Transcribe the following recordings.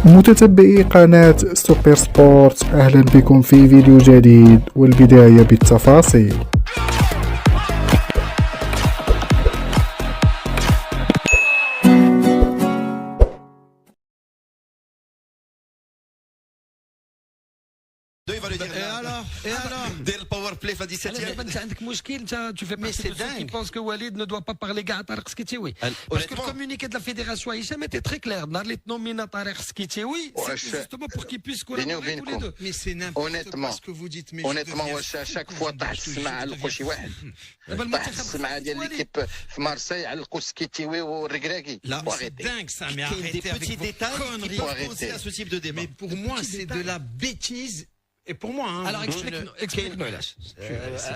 متتبعي قناة سوبر سبورت، أهلا بكم في فيديو جديد والبداية بالتفاصيل. Dès le power play, fait 17e. Tu fais partie de ceux qui pensent que Walid ne doit pas parler à Tariq Skitioui. Parce que le communiqué de la fédération Hicham était très clair. Dans les nominés Tariq Skitioui, c'est justement pour qu'ils puissent collaborer tous les deux. Mais c'est n'importe quoi ce que vous dites. Honnêtement, à chaque fois, تسمع القوشي واحد. تسمع ديال l'équipe في مارسيل على القوسكيتيوي والركراكي. Là, c'est dingue ça, mais arrêtez avec vos conneries. Poser à ce type de débat. Mais pour moi, c'est de la bêtise. Et pour moi, hein, Alors explique-nous, c'est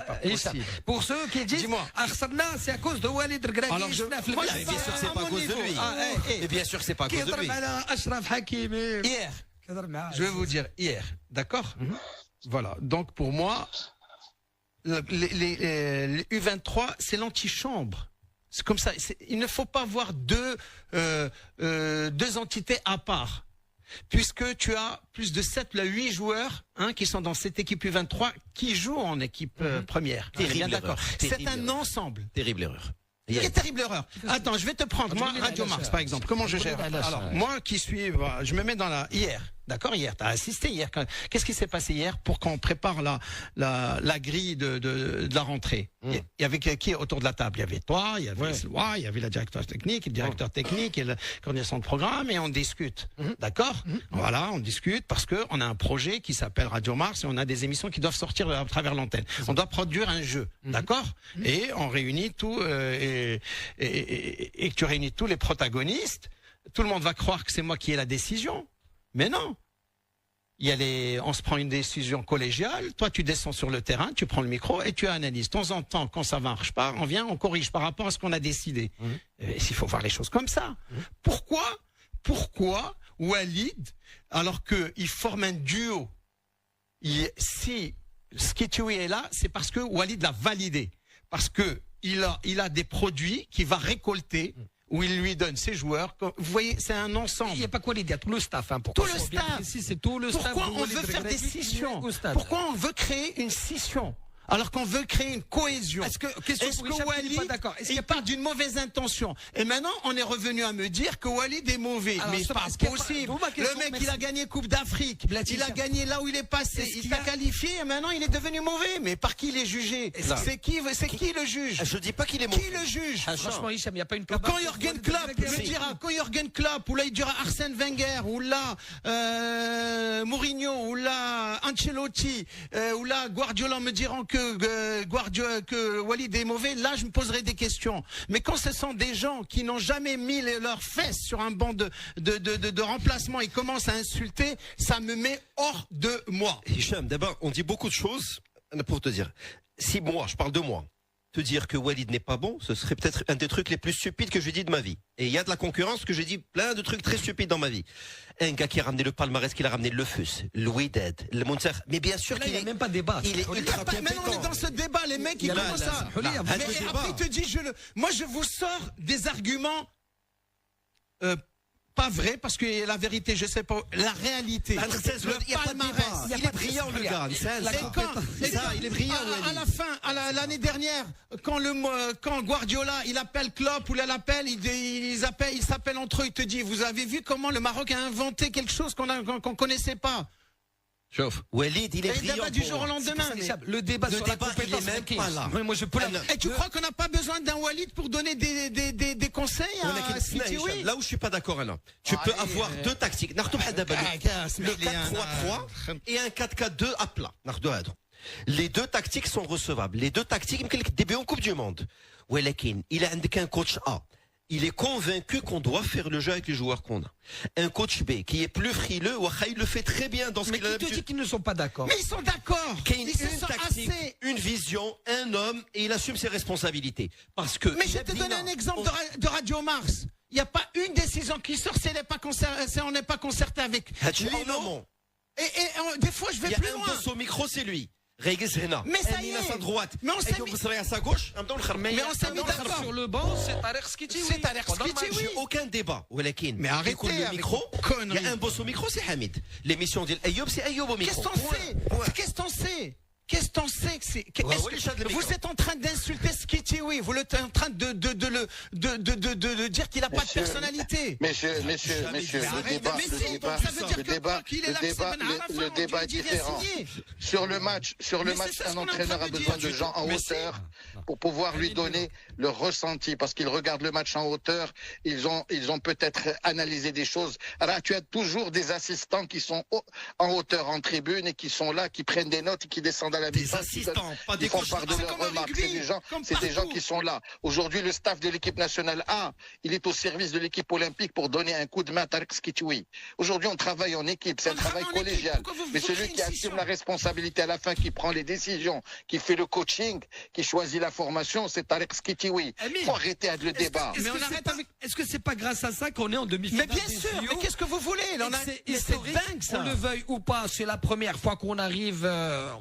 pas possible. Pour ceux qui disent, Arsenal, c'est à cause de Walid Regragui. Alors, bien sûr, c'est pas à cause de lui. Et bien sûr, c'est pas à cause de lui. Hier, je vais vous dire, hier, d'accord? Voilà. Donc, pour moi, les U23, c'est l'antichambre. C'est comme ça. Il ne faut pas voir deux entités à part. Puisque tu as plus de 7 à 8 joueurs qui sont dans cette équipe U23 qui jouent en équipe première. Terrible d'accord. C'est un erreur. ensemble. Terrible erreur. Quelle terrible erreur. Attends, je vais te prendre. Moi, Radio Mars, par exemple. Comment je gère? Alors, moi qui suis, je me mets dans hier. D'accord, hier, tu as assisté hier. Qu'est-ce qui s'est passé hier pour qu'on prépare la grille de la rentrée? Il y avait qui autour de la table? Il y avait toi, il y avait Sloa, il y avait la directeur technique, le directeur technique et le coordination de programme, et on discute. D'accord? Voilà, on discute parce que on a un projet qui s'appelle Radio Mars et on a des émissions qui doivent sortir à travers l'antenne. On doit produire un jeu. D'accord? Et on réunit tout, et tu réunis tous les protagonistes. Tout le monde va croire que c'est moi qui ai la décision. Mais non, on se prend une décision collégiale. Toi, tu descends sur le terrain, tu prends le micro et tu analyses. De temps en temps, quand ça marche pas, on corrige par rapport à ce qu'on a décidé. Il faut voir les choses comme ça. Pourquoi Walid, alors qu'il forme un duo, si Skitioui est là, c'est parce que Walid l'a validé. Parce que il a des produits qu'il va récolter, où il lui donne ses joueurs. Vous voyez, c'est un ensemble. Il n'y a pas quoi l'idée, il y a tout le staff. Tout le staff. C'est tout le staff. Pourquoi on veut faire des scissions? Pourquoi on veut créer une scission? Alors qu'on veut créer une cohésion. Est-ce que Walid il part d'une mauvaise intention? Et maintenant, on est revenu à me dire que Walid est mauvais. Mais c'est pas possible. Le mec, il a gagné Coupe d'Afrique. Il a gagné là où il est passé. Il t'a qualifié et maintenant, il est devenu mauvais. Mais par qui il est jugé? C'est qui le juge? Je dis pas qu'il est mauvais. Qui le juge? Franchement, Hicham, il n'y a pas une Quand Jürgen Klopp me dira, ou là il dira Arsène Wenger, ou là Mourinho, ou là Ancelotti, ou là Guardiola me diront que Walid est mauvais, là je me poserai des questions. Mais quand ce sont des gens qui n'ont jamais mis leurs fesses sur un banc de remplacement, ils commencent à insulter, ça me met hors de moi. Hicham, d'abord, on dit beaucoup de choses pour te dire. Si moi, je parle de moi, te dire que Walid n'est pas bon, ce serait peut-être un des trucs les plus stupides que j'ai dit de ma vie. Et il y a de la concurrence que j'ai dit plein de trucs très stupides dans ma vie. Un gars qui a ramené le palmarès, qu'il a ramené le FUS, le Wydad, le Mounser. Mais bien sûr qu'il n'y a même pas de débat. Il est ultra compétent. Maintenant on est dans ce débat, les mecs ils commencent à... Mais après il te dit, moi je vous sors des arguments pas vrai, parce que la vérité, je sais pas, la réalité. Le palmarès, il est brillant le gars. Il est brillant. À la fin, l'année dernière, quand Guardiola, il appelle Klopp ou il l'appelle, ils s'appellent entre eux, il te dit, vous avez vu comment le Maroc a inventé quelque chose qu'on connaissait pas? Chauffe. Walid, il est brillant. Le débat du jour au lendemain. Le débat sur la compétence, il est même pas là. Moi, je peux Et tu crois qu'on n'a pas besoin d'un Walid pour donner des conseils à Skitioui? Là où je suis pas d'accord, Alain. Tu peux avoir deux tactiques. Le 4-3-3 et un 4-4-2 à plat. Les deux tactiques sont recevables. Les deux tactiques, début en Coupe du Monde. Il a un coach A. Il est convaincu qu'on doit faire le jeu avec les joueurs qu'on a. Un coach B qui est plus frileux, il le fait très bien dans ce qu'il a l'habitude. Mais qui te dit qu'ils ne sont pas d'accord? Mais ils sont d'accord. Une tactique, une vision, un homme, et il assume ses responsabilités. Parce que. Mais je vais te donner un exemple de Radio Mars. Il n'y a pas une décision qui sort si on n'est pas concerté avec Lino. Et des fois je vais plus loin. Il y a un boss au micro, c'est lui. Mais ça y est. À droite. Mais on s'est mis à sa gauche. Mais on s'est mis d'accord. Sur le banc, c'est Tarek Skitioui. C'est Tarek Skitioui. J'ai aucun débat. Mais arrêtez le micro. Il y a un boss au micro, c'est Hamid. L'émission d'Ayoub, c'est Ayoub au micro. Qu'est-ce qu'on sait Qu'est-ce qu'on sait que c'est Vous êtes en train d'insulter Skitioui. Vous êtes en train de dire qu'il n'a pas de personnalité. Messieurs, le débat est différent. Sur le match, un entraîneur a besoin de gens en hauteur pour pouvoir lui donner le ressenti, parce qu'ils regardent le match en hauteur. Ils ont peut-être analysé des choses. Alors, tu as toujours des assistants qui sont en hauteur en tribune et qui sont là, qui prennent des notes et qui descendent à la des assistants, pas des coachs. Ils font part de leurs remarques. C'est des gens qui sont là. Aujourd'hui, le staff de l'équipe nationale A, il est au service de l'équipe olympique pour donner un coup de main à Tarek Skitioui. Aujourd'hui, on travaille en équipe. C'est un travail collégial. Mais celui qui assume la responsabilité à la fin, qui prend les décisions, qui fait le coaching, qui choisit la formation, c'est Tarek Skitioui. Il faut arrêter avec le débat. Est-ce que c'est pas grâce à ça qu'on est en demi-finale? Mais bien sûr. Mais qu'est-ce que vous voulez? C'est dingue, ça. On le veuille ou pas, c'est la première fois qu'on arrive.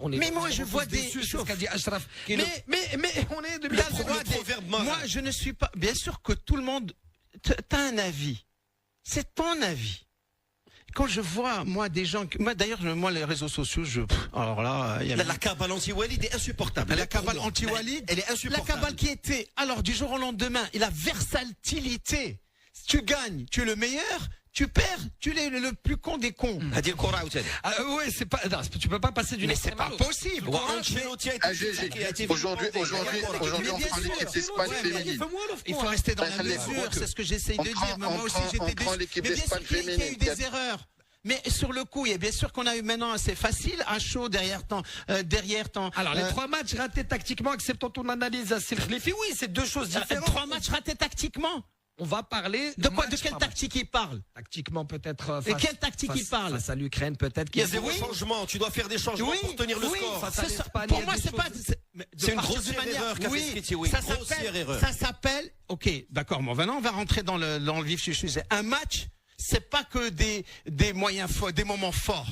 Mais moi, je vois des choses qu'a dit Ashraf. Mais on est de Moi, je ne suis pas. Bien sûr que tout le monde. T'as un avis. C'est ton avis. Quand je vois, moi, des gens. D'ailleurs, les réseaux sociaux, alors là. La cabale anti-Walid est insupportable. La cabale anti-Walid, elle est insupportable. La cabale qui était, alors, du jour au lendemain, et la versatilité. Tu gagnes, tu es le meilleur. Tu perds, tu es le plus con des cons. Ouais, c'est pas, non, tu peux pas passer d'une extrême à l'autre. C'est pas possible. Aujourd'hui, on prend l'équipe d'Espagne féminine. Il faut rester dans la mesure, c'est ce que j'essaye de dire. Moi aussi, j'étais déçu. Mais bien sûr qu'il y a eu des erreurs. Mais sur le coup, il y a bien sûr qu'on a eu maintenant assez facile, à chaud derrière temps. Alors les 3 matchs ratés tactiquement, acceptons ton analyse à Khalifi. Oui, c'est 2 choses différentes. 3 matchs ratés tactiquement. On va parler de quoi? De quelle tactique il parle? Tactiquement peut-être. Et quelle tactique il parle? Face à l'Ukraine peut-être. Il y a 0 changement. Tu dois faire des changements pour tenir le score. Pour moi, c'est pas. C'est une grossière erreur qu'a fait Skitioui. Ça s'appelle. Ok, d'accord. Bon, maintenant on va rentrer dans le vif du sujet. Un match, c'est pas que des moyens forts, des moments forts.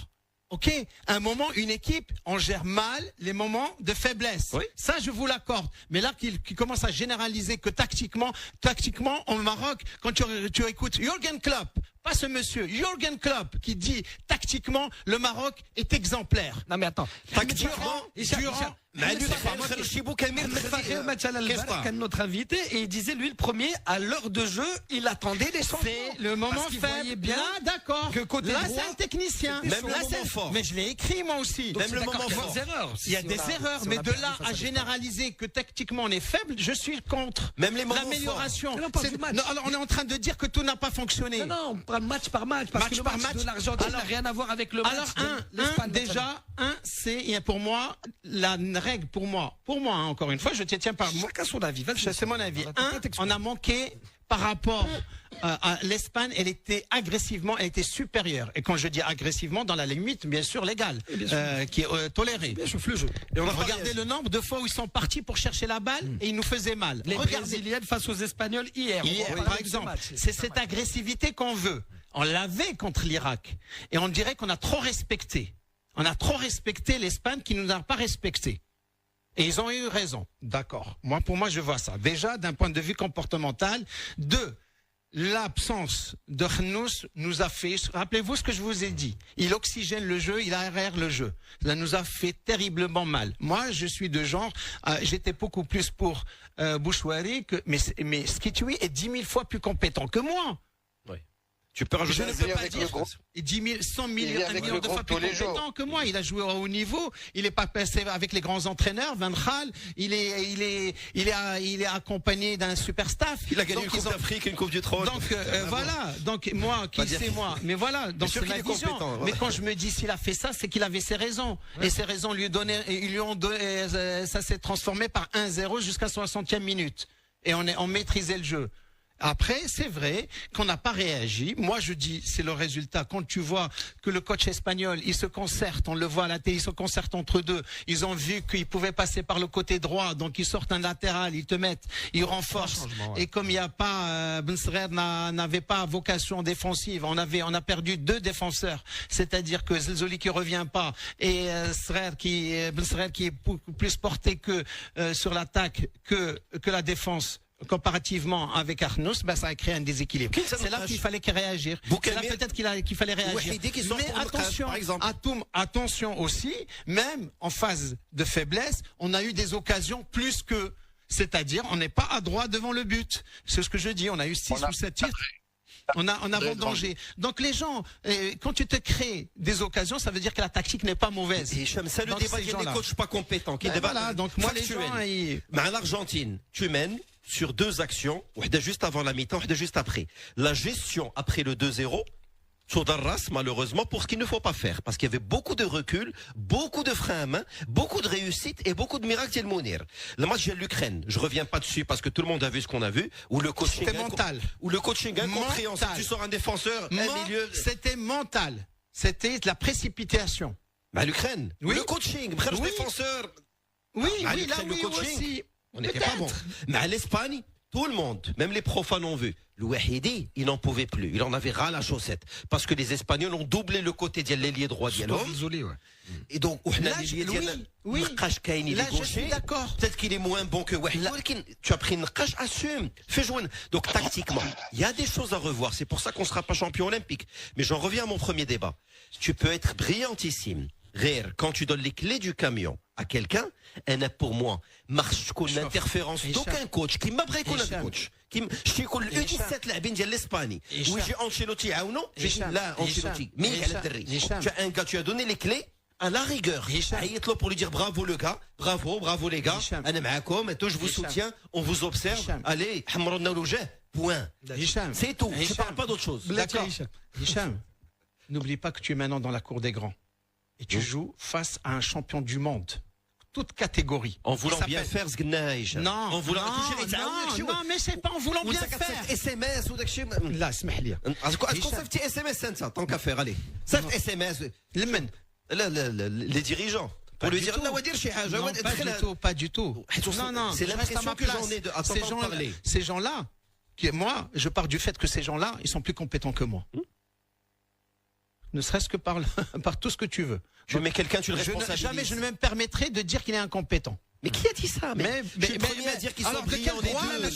Ok, un moment, une équipe, on gère mal les moments de faiblesse. Oui. Ça, je vous l'accorde. Mais là, qu'il commence à généraliser que tactiquement, au Maroc, quand tu écoutes Jürgen Klopp, pas ce monsieur, Jürgen Klopp, qui dit tactiquement, le Maroc est exemplaire. Non mais attends, durant notre invité, et il disait lui le premier à l'heure de jeu, il attendait les changements. C'est le moment faible. Bien, d'accord. Que côté là, droit, c'est un technicien. Même là, c'est fort. Mais je l'ai écrit moi aussi. Donc, même le moment fort. Il y a des erreurs, mais de là à généraliser que tactiquement on est faible, je suis contre. Même les moments l'amélioration. Alors on est en train de dire que tout n'a pas fonctionné. Non, on prend match par match, parce que le match de l'Argentine n'a rien à voir avec le match. Alors c'est pour moi la règle pour moi, encore une fois, je tiens par moi. Chacun son avis. C'est mon avis. On a manqué par rapport à l'Espagne, elle était supérieure. Et quand je dis agressivement, dans la limite, bien sûr, légale, qui est tolérée. Bien sûr, le jeu. Et on a regardé le nombre de fois où ils sont partis pour chercher la balle et ils nous faisaient mal. Les Brésiliennes face aux Espagnols hier par exemple. C'est cette agressivité qu'on veut. On l'avait contre l'Irak. Et on dirait qu'on a trop respecté. On a trop respecté l'Espagne qui nous a pas respecté. Et ils ont eu raison. D'accord. Pour moi, je vois ça. Déjà, d'un point de vue comportemental. 2, l'absence de Khnous nous a fait, rappelez-vous ce que je vous ai dit. Il oxygène le jeu, il aère le jeu. Ça nous a fait terriblement mal. Moi, je suis de genre, j'étais beaucoup plus pour Bouchouari mais Skitioui est 10 000 fois plus compétent que moi. Tu peux rajouter, je ne peux pas dire 10 000, 100 000, 1 million de fois plus compétent que moi. Il a joué au haut niveau. Il est pas passé avec les grands entraîneurs. Van Gaal, il est accompagné d'un super staff. Il a gagné une Coupe d'Afrique, une Coupe du Trône. Donc voilà. Donc moi, qui c'est moi? Mais voilà. Donc c'est ma vision. Mais quand je me dis s'il a fait ça, c'est qu'il avait ses raisons. Et ses raisons ça s'est transformé par 1-0 jusqu'à 60e minute. Et on maîtrisait le jeu. Après, c'est vrai qu'on n'a pas réagi. Moi, je dis, c'est le résultat. Quand tu vois que le coach espagnol, il se concerte, on le voit à la télé, il se concerte entre deux. Ils ont vu qu'ils pouvaient passer par le côté droit, donc ils sortent un latéral, ils te mettent, ils renforcent. Ouais. Et comme il n'y a pas, Ben Srer n'avait pas vocation défensive, on a perdu 2 défenseurs. C'est-à-dire que Zelzoli qui revient pas et Ben Srer qui est plus porté que sur l'attaque que la défense. Comparativement avec Arnaud, ça a créé un déséquilibre. C'est là qu'il fallait réagir. C'est là peut-être qu'il fallait réagir. Mais attention, attention aussi, même en phase de faiblesse, on a eu des occasions plus que, c'est-à-dire, on n'est pas à droit devant le but. C'est ce que je dis. On a eu 6 ou 7 tirs. On a vendangé. Donc les gens, quand tu te crées des occasions, ça veut dire que la tactique n'est pas mauvaise. C'est le débat des coachs pas compétents. Voilà, donc moi les gens, mais à l'Argentine, tu mènes sur 2 actions, juste avant la mi-temps, juste après. La gestion après le 2-0, sur Darras, malheureusement, pour ce qu'il ne faut pas faire. Parce qu'il y avait beaucoup de recul, beaucoup de freins à main, beaucoup de réussite et beaucoup de miracles d'El Mounir. Le match de l'Ukraine, je reviens pas dessus parce que tout le monde a vu ce qu'on a vu, où le coaching mental. Où le coaching incompréhensible. Tu sors un défenseur, un milieu. C'était mental. C'était de la précipitation. L'Ukraine. Oui. Le coaching, le défenseur. Oui, là, le coaching. Aussi. On n'était pas bon. Mais à l'Espagne, tout le monde, même les profanes ont vu. Le Wahidi, il n'en pouvait plus. Il en avait ras la chaussette. Parce que les Espagnols ont doublé le côté de l'ailier droit d'Yalom. Et donc, là, je suis d'accord. Peut-être qu'il est moins bon que Wahidi. Tu as pris une cache, assume. Fais jouer. Donc, tactiquement, il y a des choses à revoir. C'est pour ça qu'on ne sera pas champion olympique. Mais j'en reviens à mon premier débat. Tu peux être brillantissime. Rire, quand tu donnes les clés du camion à quelqu'un, elle n'a pour moi marche qu'une interférence d'aucun coach qui m'a break un coach qui je dis que U17 لاعبين ديال l'Espagne où j'ai Ancelotti عاونو là Ancelotti mais tu as un gars, tu as donné les clés à la rigueur عيط له pour lui dire bravo le gars, bravo les gars, انا معاكم et je vous soutiens, on vous observe, allez حمروا لنا الوجه point, c'est tout, je parle pas d'autre chose. D'accord. Hicham, n'oublie pas que tu es maintenant dans la cour des grands. Et tu joues face à un champion du monde. Toute catégorie. En voulant bien faire ce que non, en voulant non, mais c'est pas en voulant bien faire. SMS ou داكشي لا اسمح لي. اسكو صيفطي SMS انت tant qu'à faire allez. صيفط SMS لمن les dirigeants pour lui dire لا ودير شي حاجه. Pas du tout. Non, c'est l'impression que j'en ai de parler. Ces gens-là, moi, je pars du fait que ces gens-là, ils sont plus compétents que moi. Ne serait-ce que par tout ce que tu veux. Mais quelqu'un, tu le responsabilises. Jamais je ne me permettrai de dire qu'il est incompétent. Mais qui a dit ça? Mais à dire qu'ils alors sont de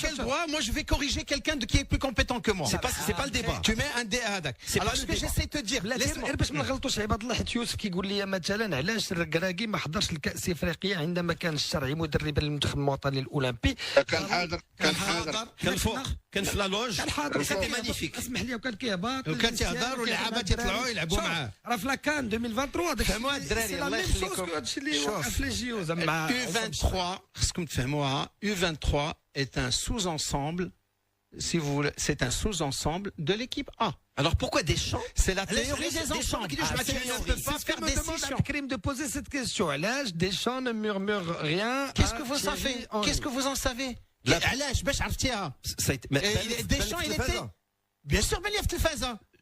quel droit, moi je vais corriger quelqu'un qui est plus compétent que moi. C'est pas le débat. Tu mets un débat. Alors ce que j'essaie de te dire, باش ما نغلطوش عباد الله حيت يوسف كيقول لي مثلا علاش الركراكي ما حضرش الكاس افريقيا عندما كان الشرعي مدربا للمنتخب الوطني الاولمبي. كان حاضر كان في لا لوج سيتي مانيفيك. اسمح لي وكان كيهبط وكان تيهضر واللعابات يطلعوا يلعبوا معاه. راه في لاكان 2023 داك فهموا الدراري الله يخليكم. هادشي اللي وقف لي جيو زعما U23 est un sous-ensemble, si vous voulez, c'est un sous-ensemble de l'équipe A. Alors pourquoi Deschamps? C'est la théorie des ensembles. Tu ne peux pas faire décision. Crime de poser cette question. L'âge, Deschamps ne murmure rien. Qu'est-ce que vous en savez? Qu'est-ce que vous en savez? Deschamps, il était. Bien sûr,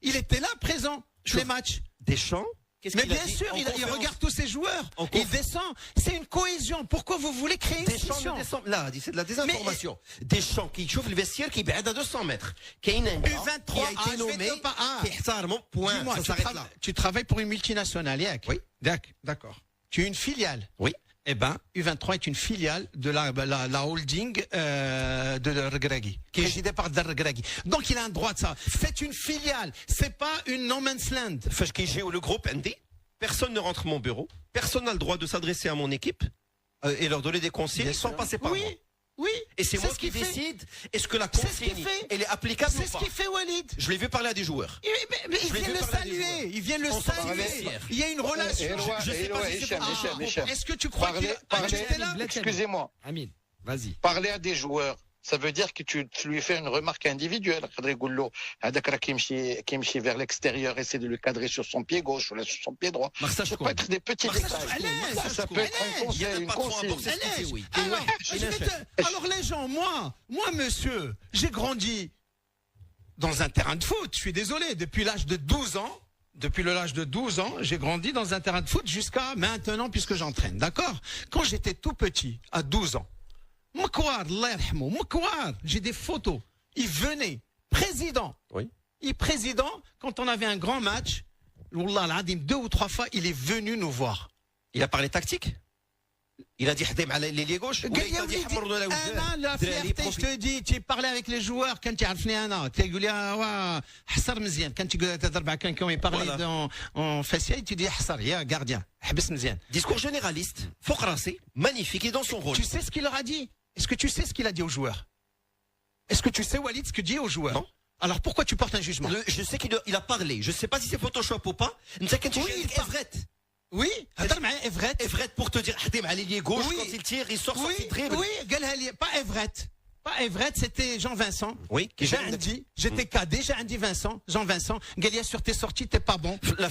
il était là, présent, les matchs. Deschamps? Mais bien sûr, il regarde tous ses joueurs. Il descend. C'est une cohésion. Pourquoi vous voulez créer une scission? Là, c'est de la désinformation. Deschamps qui chauffe le vestiaire, qui est à 200 mètres. Qui a été nommé. Point. Ça s'arrête là. Tu travailles pour une multinationale, Yak? Oui. D'accord. Tu es une filiale. Oui. Eh ben, U23 est une filiale de la holding de Regragui, qui est présidée par Regragui. Donc il a un droit de ça. C'est une filiale, c'est pas une no man's land. Le groupe ND, personne ne rentre mon bureau, personne n'a le droit de s'adresser à mon équipe et leur donner des consignes sans passer par moi. Oui. Et c'est moi qui décide. Est-ce que la consigne, elle est applicable ou pas? C'est ce qu'il fait Walid. Je l'ai vu parler à des joueurs. Mais il vient le saluer. Il vient le saluer. Il y a une relation. Je sais pas si est-ce que tu crois qu'il était là? Excusez-moi. Amine, vas-y. Parler à des joueurs, ça veut dire que tu lui fais une remarque individuelle. Qui me vers l'extérieur, essaie de le cadrer sur son pied gauche ou sur son pied droit. Ça peut être des petits détails. Ça peut être un conseil, une consigne. Alors les gens, moi monsieur, j'ai grandi dans un terrain de foot. Je suis désolé, depuis l'âge de 12 ans, j'ai grandi dans un terrain de foot jusqu'à maintenant puisque j'entraîne, d'accord? Quand j'étais tout petit, à 12 ans, Moukwar, j'ai des photos. Il venait, président. Oui. Président, quand on avait un grand match, Wallah l'Adim, 2 ou 3 fois, il est venu nous voir. Il a parlé tactique? Il a dit l'ailier gauche? La fierté, je te dis, tu parlais avec les joueurs quand tu as fait quand il parlait en facial, tu dis gardien, discours généraliste, Fokrasé, magnifique et dans son rôle. Tu sais ce qu'il leur a dit? Est-ce que tu sais ce qu'il a dit aux joueurs? Est-ce que tu sais, Walid, ce qu'il dit aux joueurs? Non. Alors pourquoi tu portes un jugement? Je sais qu'il a parlé, je sais pas si c'est Photoshop ou pas. Oui, Evret pour te dire, l'ailier gauche, quand il tire, il sort son dribble. Oui, pas Evret. Pas Evret, c'était Jean-Vincent. Oui, j'étais cadet, j'ai dit Vincent, Jean-Vincent, Galia, sur tes sorties, t'es pas bon. La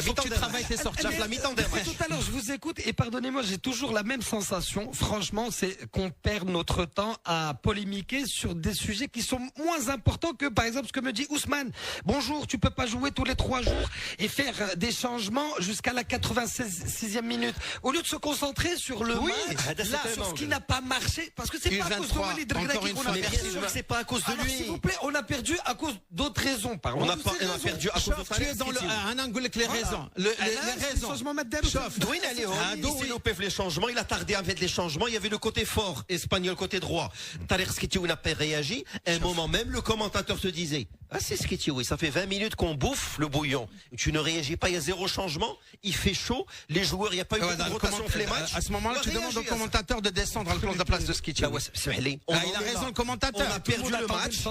faut que tu travailles tes sorties. La mi-temps d'un match. Tout à l'heure, je vous écoute et pardonnez-moi, j'ai toujours la même sensation. Franchement, c'est qu'on perd notre temps à polémiquer sur des sujets qui sont moins importants que, par exemple, ce que me dit Ousmane. Bonjour, tu peux pas jouer tous les 3 jours et faire des changements jusqu'à la 86e minute. Au lieu de se concentrer sur le match, là, sur ce qui n'a pas marché, parce que c'est pas à cause de Walid Regragui qu'on a perdu. C'est pas à cause de lui. S'il vous plaît, on a perdu à cause d'autres raisons. On a perdu à cause de tu es dans un angle les raisons. Les raisons. Les changements, il a tardé à mettre les changements. Il y avait le côté fort espagnol, côté droit. Tariq Skitioui n'a pas réagi. À un moment même, le commentateur se disait, c'est Skitioui, ça fait 20 minutes qu'on bouffe le bouillon. Tu ne réagis pas, il y a 0 changement. Il fait chaud. Les joueurs, il n'y a pas eu de rotation entre les matchs. À ce moment-là, tu demandes au commentateur de descendre à la place de Skitioui. Il a raison, le commentateur. On a perdu le match.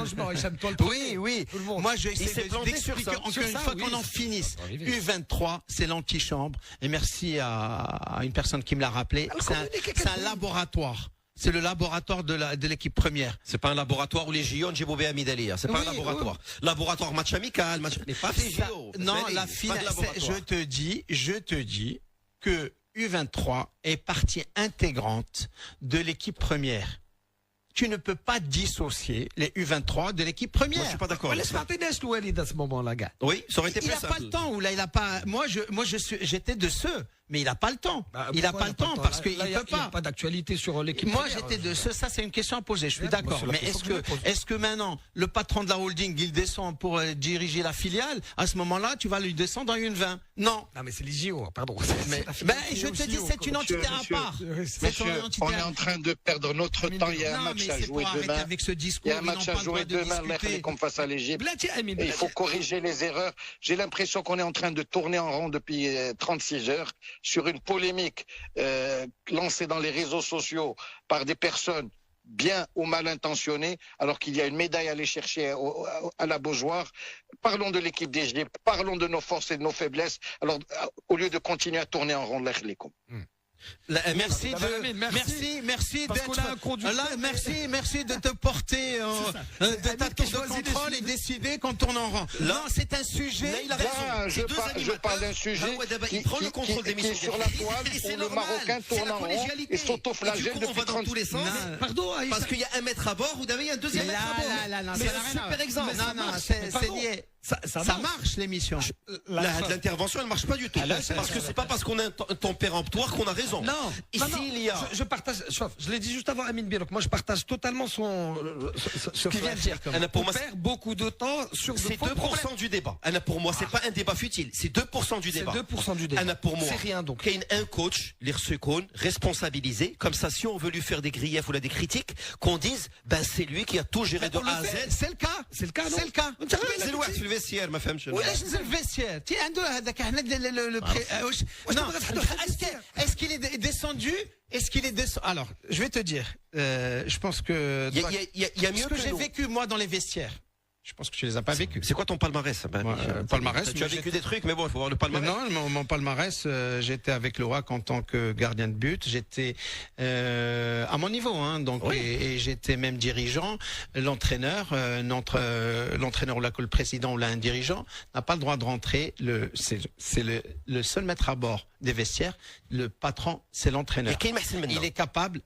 Oui. Moi, je vais essayer d'expliquer encore une fois qu'on en finisse. U23, c'est l'antichambre. Et merci à une personne qui me l'a rappelé. C'est un laboratoire. C'est le laboratoire de l'équipe première. C'est pas un laboratoire où les JO ont Djiboubé Amidalia. C'est pas un laboratoire. Laboratoire match amical, mais pas les JO. Non, la finale, je te dis que U23 est partie intégrante de l'équipe première. Tu ne peux pas dissocier les U23 de l'équipe première. Moi, je suis pas d'accord. Walid à ce moment-là, gars. Oui, ça aurait été plus simple. Il a pas le temps, ou là, il a pas, j'étais de ceux, mais il a pas le temps. Il a pas le temps parce qu'il peut pas. Il n'y a pas d'actualité sur l'équipe première. Moi, j'étais de ceux, ça, c'est une question à poser, je suis d'accord. Mais est-ce que maintenant, le patron de la holding, il descend pour diriger la filiale, à ce moment-là, tu vas lui descendre en une 20? Non. Non, mais c'est les JO, pardon. Je te dis, c'est une entité à part. On est en train de perdre notre temps. Il y a un match à jouer demain. Avec ce discours, il y a un match à jouer demain, comme face à l'Égypte. Il faut corriger les erreurs. J'ai l'impression qu'on est en train de tourner en rond depuis 36 heures sur une polémique lancée dans les réseaux sociaux par des personnes bien ou mal intentionnées, alors qu'il y a une médaille à aller chercher à la Beaujoire. Parlons de l'équipe d'Égypte, parlons de nos forces et de nos faiblesses, alors au lieu de continuer à tourner en rond de l'Akhlikum. Merci de te porter de ta tour de contrôle et décider qu'on tourne en rond. Non, c'est un sujet. Je parle d'un sujet qui est sur la toile où le Marocain tourne en rond et s'autoflagelle depuis 30 ans. Pardon, parce qu'il y a 1 mètre à bord, vous avez un 2e mètre à bord. C'est un super exemple. Non, c'est lié. Ça marche l'émission. L'intervention elle marche pas du tout. Parce que c'est pas parce qu'on est un péremptoire qu'on a raison. Non. Ici il y a. Je partage. Je l'ai dit juste avant Amine Bielok. Moi je partage totalement ce qu'il vient de dire. Pour moi, on perd beaucoup de temps sur. C'est 2% du débat. Pour moi c'est pas un débat futile. C'est 2% du débat. C'est 2% du débat. Pour moi. C'est rien donc. Qu'il y ait un coach, l'Irsukon, responsabilisé. Comme ça, si on veut lui faire des griefs ou des critiques, qu'on dise, c'est lui qui a tout géré de A à Z. C'est le cas. C'est le cas. C'est le cas. C'est loin. الفيستير ما فهمش ولاش نزل الفيستير تي عنده هذاك هنا non est-ce qu'il est descendu alors je vais te dire je pense que il y a mieux que j'ai vécu moi dans les vestiaires. Je pense que tu les as pas vécus. C'est quoi ton palmarès? Palmarès. Tu as vécu des trucs, mais bon, il faut voir le palmarès. Non, mon palmarès, j'étais avec le ROAC en tant que gardien de but. J'étais à mon niveau, donc et j'étais même dirigeant. L'entraîneur, l'entraîneur ou le président ou un dirigeant n'a pas le droit de rentrer. C'est le seul maître à bord des vestiaires. Le patron, c'est l'entraîneur. Il est capable.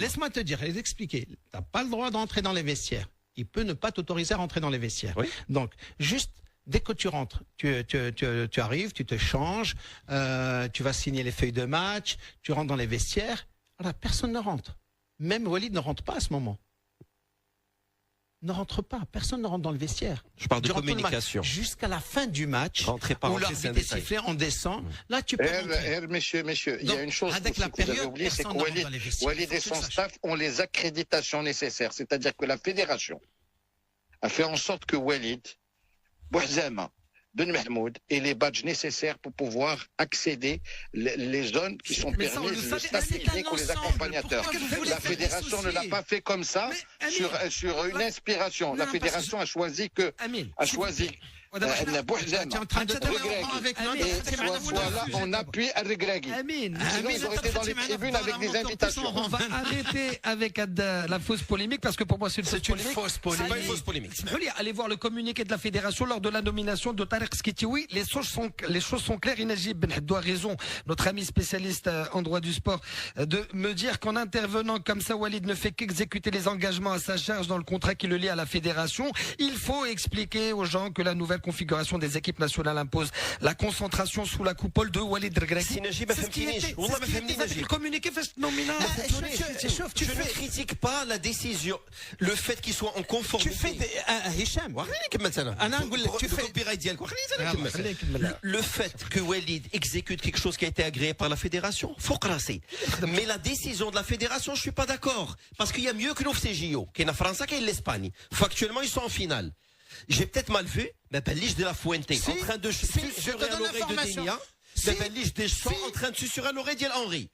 Laisse-moi te dire et t'expliquer. T'as pas le droit de rentrer dans les vestiaires. il peut ne pas t'autoriser à rentrer dans les vestiaires. Oui. Donc, juste dès que tu rentres, tu arrives, tu te changes, tu vas signer les feuilles de match, tu rentres dans les vestiaires. Voilà, personne ne rentre. Même Walid ne rentre pas à ce moment. Ne rentre pas, personne ne rentre dans le vestiaire. Je parle de communication. Jusqu'à la fin du match, rentrer par où l'arbitre est sifflé, on descend. Là, tu peux Messieurs, il y a une chose que vous avez oublié, c'est que Walid et son staff ont les accréditations nécessaires. C'est-à-dire que la fédération a fait en sorte que Walid, Bouhzama, Ben Mahmoud et les badges nécessaires pour pouvoir accéder les zones qui sont permises, le staff technique ou les accompagnateurs. La fédération ne l'a pas fait comme ça sur une inspiration. La fédération a choisi tu es en train de avec là, on appuie à Regragui. Sinon, ils auraient été dans les tribunes avec des invitations. On va arrêter avec la fausse polémique parce que pour moi, c'est une fausse polémique. C'est pas une fausse polémique. Allez voir le communiqué de la fédération lors de la nomination de Tariq Skitioui. Les choses sont claires. Inajib Ben Haddoua a raison, notre ami spécialiste en droit du sport, de me dire qu'en intervenant comme ça, Walid ne fait qu'exécuter les engagements à sa charge dans le contrat qui le lie à la fédération. Il faut expliquer aux gens que la nouvelle configuration des équipes nationales impose la concentration sous la coupole de Walid Regragui. Le communiqué je ne critique pas la décision, le fait qu'il soit en conformité. Tu fais Hicham, le fait que Walid exécute quelque chose qui a été agréé par la fédération, faut crasser. Mais la décision de la fédération, je suis pas d'accord. Parce qu'il y a mieux que l'OFCJO, qui est la France, qui est l'Espagne. Factuellement, ils sont en finale. J'ai peut-être mal vu, mais Liche de la Fuente en train de susurrer à l'oreille de Denia, Liche Deschamps en train de susurrer à l'oreille d'Henri.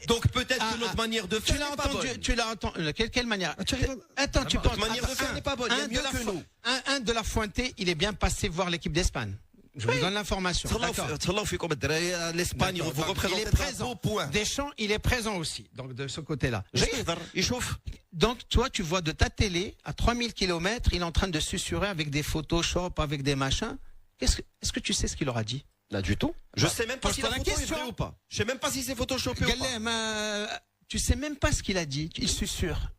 Donc peut-être que notre manière de faire n'est pas bonne. Tu l'as entendu. Quelle manière? Attends, tu penses manière de faire n'est pas bonne. Il y a mieux que nous. Un de la Fuente, il est bien passé voir l'équipe d'Espagne. Je vous donne l'information. L'Espagne, vous représentez un point. Deschamps, il est présent aussi. Donc de ce côté-là. Il chauffe. Donc toi, tu vois de ta télé, à 3000 km, il est en train de susurrer avec des Photoshop, avec des machins. Est-ce que tu sais ce qu'il aura dit? Là du tout. Je sais même pas si la photo est vraie ou pas. Je sais même pas si c'est photoshopé ou pas. Tu sais même pas ce qu'il a dit. Il susurre.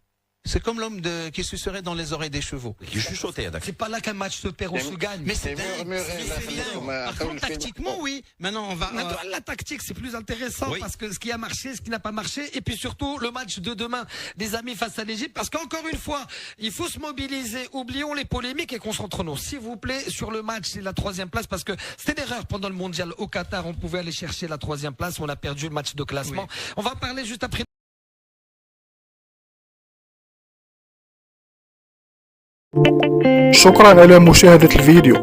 C'est comme l'homme qui susurrait dans les oreilles des chevaux. Qui chuchotait, d'accord. C'est pas là qu'un match se perd ou se gagne. Mais c'est Par contre, tactiquement, oui. Maintenant, on va. La tactique, c'est plus intéressant parce que ce qui a marché, ce qui n'a pas marché, et puis surtout le match de demain des amis face à l'Égypte. Parce qu'encore une fois, il faut se mobiliser. Oublions les polémiques et concentrons-nous, s'il vous plaît, sur le match et la 3e place, parce que c'était une erreur pendant le mondial au Qatar. On pouvait aller chercher la 3e place. On a perdu le match de classement. Oui. On va parler juste après. شكرا على مشاهدة الفيديو.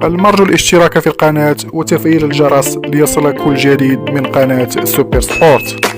المرجو الاشتراك في القناة وتفعيل الجرس ليصلك كل جديد من قناة سوبر سبورت.